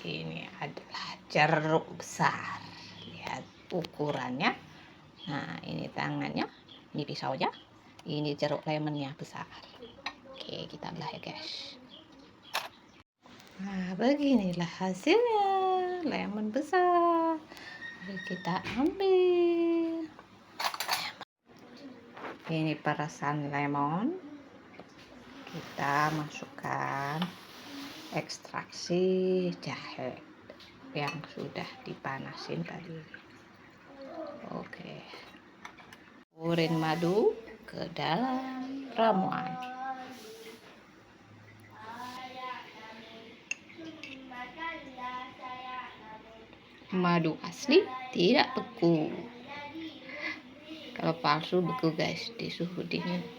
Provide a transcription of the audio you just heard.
Ini adalah jeruk besar. Lihat ukurannya. Nah, ini tangannya, ini pisaunya, ini jeruk lemonnya besar. Oke, kita belah ya guys. Nah, beginilah hasilnya, lemon besar. Mari kita ambil. Ini perasan lemon. Kita masukkan ekstraksi jahe yang sudah dipanasin tadi. Oke, urin madu ke dalam ramuan. Madu asli tidak beku. Kalau palsu beku guys, di suhu dingin.